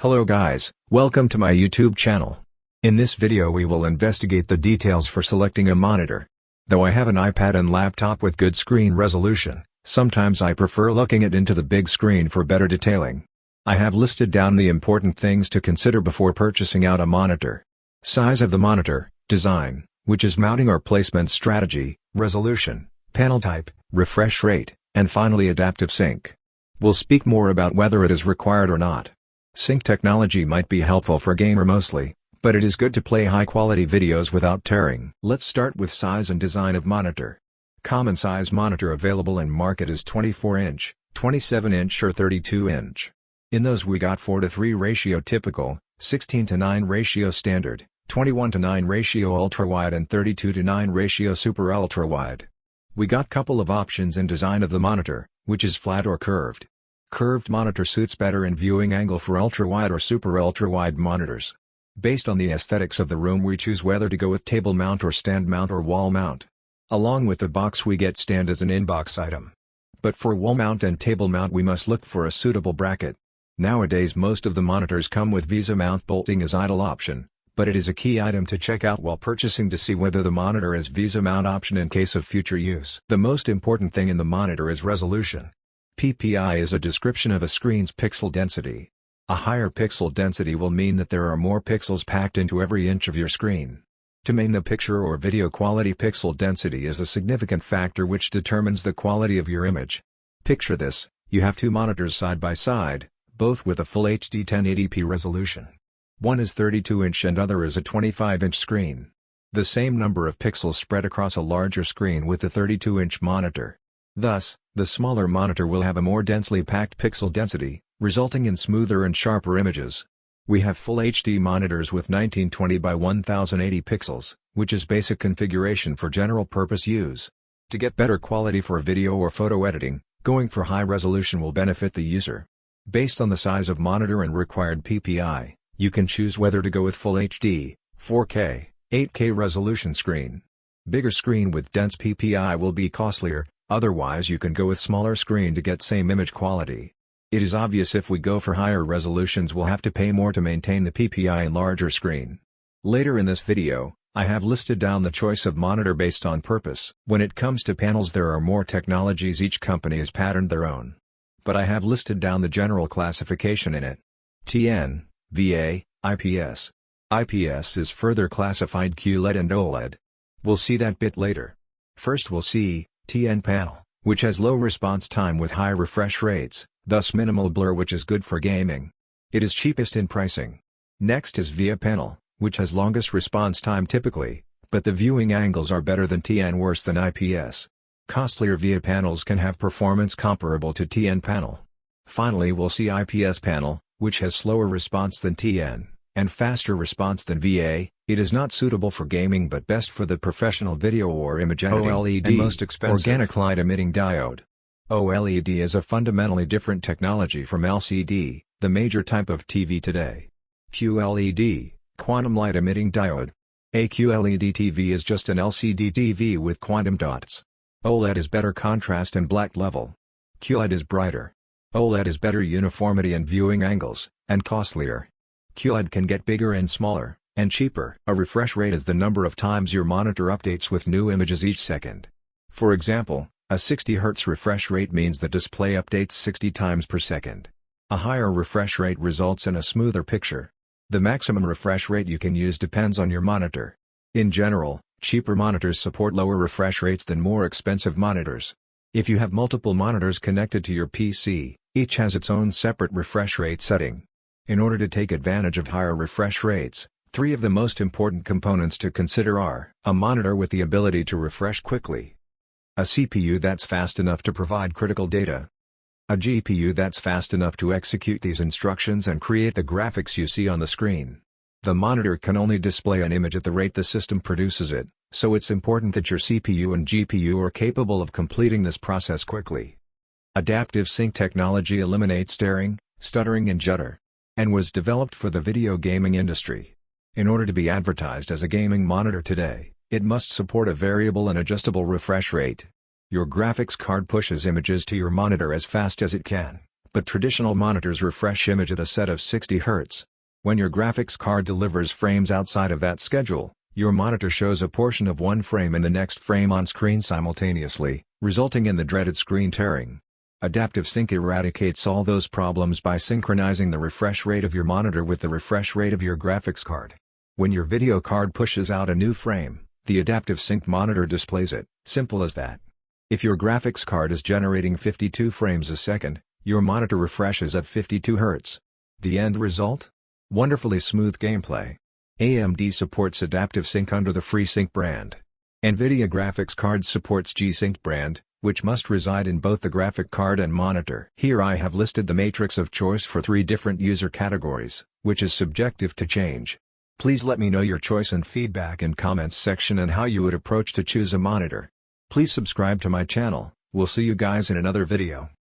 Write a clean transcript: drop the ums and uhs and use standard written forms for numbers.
Hello guys, welcome to my YouTube channel. In this video we will investigate the details for selecting a monitor. Though I have an iPad and laptop with good screen resolution, sometimes I prefer looking into the big screen for better detailing. I have listed down the important things to consider before purchasing out a monitor. Size of the monitor, design, which is mounting or placement strategy, resolution, panel type, refresh rate, and finally adaptive sync. We'll speak more about whether it is required or not. Sync technology might be helpful for gamer mostly, but it is good to play high-quality videos without tearing. Let's start with size and design of monitor. Common size monitor available in market is 24-inch, 27-inch or 32-inch. In those we got 4:3 ratio typical, 16:9 ratio standard, 21:9 ratio ultra-wide and 32:9 ratio super ultra-wide. We got couple of options in design of the monitor, which is flat or curved. Curved monitor suits better in viewing angle for ultra-wide or super ultra-wide monitors. Based on the aesthetics of the room we choose whether to go with table mount or stand mount or wall mount. Along with the box we get stand as an in-box item. But for wall mount and table mount we must look for a suitable bracket. Nowadays most of the monitors come with Vesa mount bolting as idle option, but it is a key item to check out while purchasing to see whether the monitor has Vesa mount option in case of future use. The most important thing in the monitor is resolution. PPI is a description of a screen's pixel density. A higher pixel density will mean that there are more pixels packed into every inch of your screen. To maintain the picture or video quality, pixel density is a significant factor which determines the quality of your image. Picture this, you have two monitors side by side, both with a full HD 1080p resolution. One is 32-inch and other is a 25-inch screen. The same number of pixels spread across a larger screen with the 32-inch monitor. Thus, the smaller monitor will have a more densely packed pixel density, resulting in smoother and sharper images. We have full HD monitors with 1920 by 1080 pixels, which is basic configuration for general purpose use. To get better quality for video or photo editing, going for high resolution will benefit the user. Based on the size of monitor and required PPI, you can choose whether to go with Full HD, 4K, 8K resolution screen. Bigger screen with dense PPI will be costlier, otherwise you can go with smaller screen to get same image quality. It is obvious if we go for higher resolutions we'll have to pay more to maintain the PPI in larger screen. Later in this video, I have listed down the choice of monitor based on purpose. When it comes to panels there are more technologies, each company has patterned their own. But I have listed down the general classification in it. TN, VA, IPS. IPS is further classified QLED and OLED. We'll see that bit later. First we'll see TN panel, which has low response time with high refresh rates, thus minimal blur, which is good for gaming. It is cheapest in pricing. Next is VA panel, which has longest response time typically, but the viewing angles are better than TN, worse than IPS. Costlier VA panels can have performance comparable to TN panel. Finally we'll see IPS panel, which has slower response than TN, and faster response than VA. It is not suitable for gaming but best for the professional video or image editing. OLED, and most expensive, organic light emitting diode. OLED is a fundamentally different technology from LCD, the major type of TV today. QLED, quantum light emitting diode. A QLED TV is just an LCD TV with quantum dots. OLED is better contrast and black level. QLED is brighter. OLED is better uniformity and viewing angles, and costlier. QLED can get bigger and smaller, and cheaper. A refresh rate is the number of times your monitor updates with new images each second. For example, a 60 Hz refresh rate means the display updates 60 times per second. A higher refresh rate results in a smoother picture. The maximum refresh rate you can use depends on your monitor. In general, cheaper monitors support lower refresh rates than more expensive monitors. If you have multiple monitors connected to your PC, each has its own separate refresh rate setting. In order to take advantage of higher refresh rates, three of the most important components to consider are: a monitor with the ability to refresh quickly, a CPU that's fast enough to provide critical data, a GPU that's fast enough to execute these instructions and create the graphics you see on the screen. The monitor can only display an image at the rate the system produces it, so it's important that your CPU and GPU are capable of completing this process quickly. Adaptive sync technology eliminates staring, stuttering and judder, and was developed for the video gaming industry. In order to be advertised as a gaming monitor today, it must support a variable and adjustable refresh rate. Your graphics card pushes images to your monitor as fast as it can, but traditional monitors refresh image at a set of 60 Hz. When your graphics card delivers frames outside of that schedule, your monitor shows a portion of one frame and the next frame on screen simultaneously, resulting in the dreaded screen tearing. Adaptive Sync eradicates all those problems by synchronizing the refresh rate of your monitor with the refresh rate of your graphics card. When your video card pushes out a new frame, the Adaptive Sync monitor displays it, simple as that. If your graphics card is generating 52 frames a second, your monitor refreshes at 52 Hz. The end result? Wonderfully smooth gameplay. AMD supports Adaptive Sync under the FreeSync brand. NVIDIA graphics cards supports G-Sync brand, which must reside in both the graphic card and monitor. Here I have listed the matrix of choice for 3 different user categories, which is subjective to change. Please let me know your choice and feedback in comments section and how you would approach to choose a monitor. Please subscribe to my channel. We'll see you guys in another video.